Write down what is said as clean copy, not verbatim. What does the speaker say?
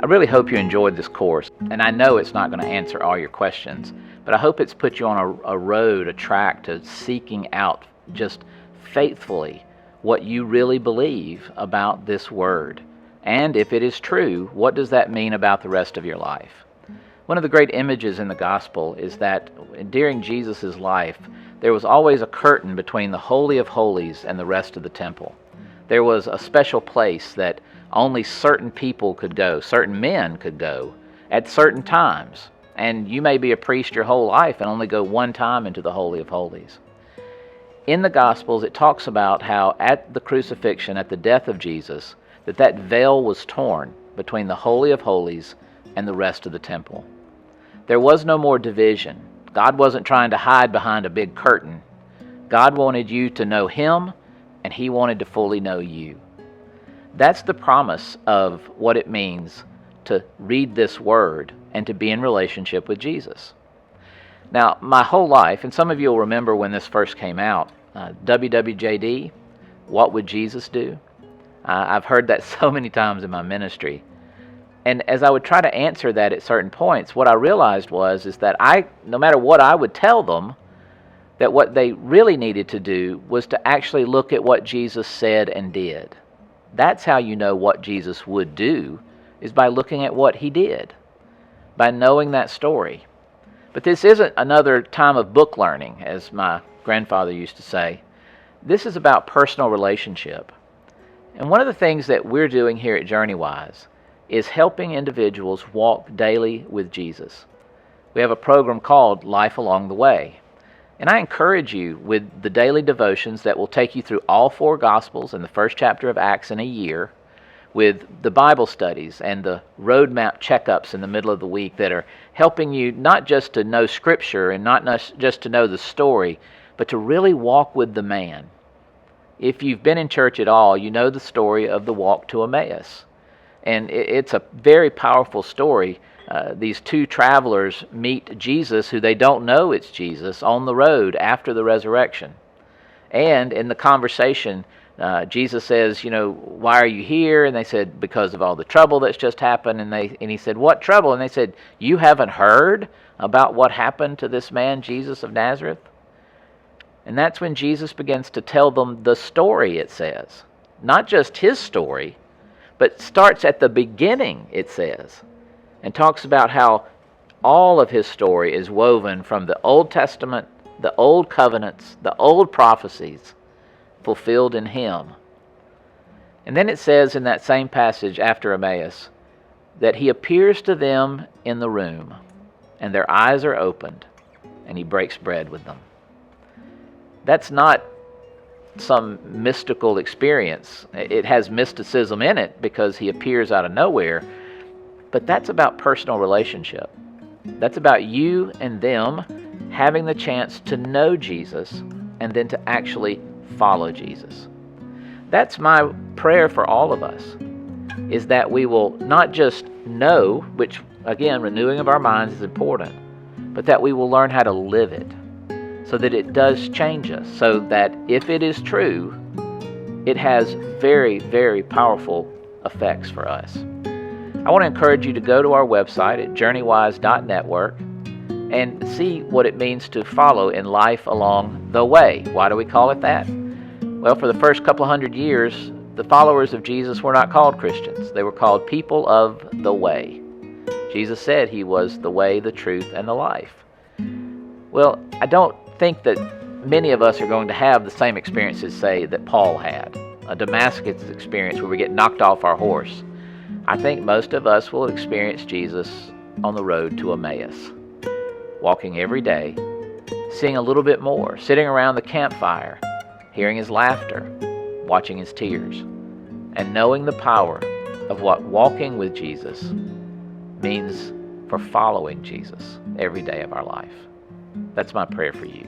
I really hope you enjoyed this course, and I know it's not going to answer all your questions, but I hope it's put you on a road, a track to seeking out just faithfully what you really believe about this Word. And if it is true, what does that mean about the rest of your life? One of the great images in the Gospel is that during Jesus' life, there was always a curtain between the Holy of Holies and the rest of the temple. There was a special place that only certain people could go, certain men could go at certain times. And you may be a priest your whole life and only go one time into the Holy of Holies. In the Gospels, it talks about how at the crucifixion, at the death of Jesus, that veil was torn between the Holy of Holies and the rest of the temple. There was no more division. God wasn't trying to hide behind a big curtain. God wanted you to know Him, and He wanted to fully know you. That's the promise of what it means to read this Word and to be in relationship with Jesus. Now, my whole life, and some of you will remember when this first came out, WWJD, What Would Jesus Do? I've heard that so many times in my ministry. And as I would try to answer that at certain points, what I realized is that no matter what I would tell them, that what they really needed to do was to actually look at what Jesus said and did. That's how you know what Jesus would do, is by looking at what He did, by knowing that story. But this isn't another time of book learning, as my grandfather used to say. This is about personal relationship. And one of the things that we're doing here at JourneyWise is helping individuals walk daily with Jesus. We have a program called Life Along the Way. And I encourage you with the daily devotions that will take you through all 4 Gospels and the first chapter of Acts in a year, with the Bible studies and the roadmap checkups in the middle of the week that are helping you not just to know Scripture and not just to know the story, but to really walk with the man. If you've been in church at all, you know the story of the walk to Emmaus. And it's a very powerful story. These 2 travelers meet Jesus, who they don't know it's Jesus, on the road after the resurrection. And in the conversation, Jesus says, why are you here? And they said, because of all the trouble that's just happened. And he said, what trouble? And they said, you haven't heard about what happened to this man, Jesus of Nazareth? And that's when Jesus begins to tell them the story, it says. Not just His story, but starts at the beginning, it says, and talks about how all of His story is woven from the Old Testament, the Old Covenants, the Old prophecies, fulfilled in Him. And then it says in that same passage after Emmaus that He appears to them in the room, and their eyes are opened, and He breaks bread with them. That's not some mystical experience. It has mysticism in it because He appears out of nowhere, but that's about personal relationship. That's about you and them having the chance to know Jesus and then to actually follow Jesus. That's my prayer for all of us, is that we will not just know, which again, renewing of our minds is important, but that we will learn how to live it so that it does change us, so that if it is true, it has very, very powerful effects for us. I want to encourage you to go to our website at journeywise.network and see what it means to follow in life along the way. Why do we call it that? Well, for the first couple of 100 years, the followers of Jesus were not called Christians. They were called people of the way. Jesus said He was the way, the truth, and the life. Well, I don't think that many of us are going to have the same experiences, say, that Paul had, a Damascus experience where we get knocked off our horse. I think most of us will experience Jesus on the road to Emmaus, walking every day, seeing a little bit more, sitting around the campfire, hearing His laughter, watching His tears, and knowing the power of what walking with Jesus means for following Jesus every day of our life. That's my prayer for you.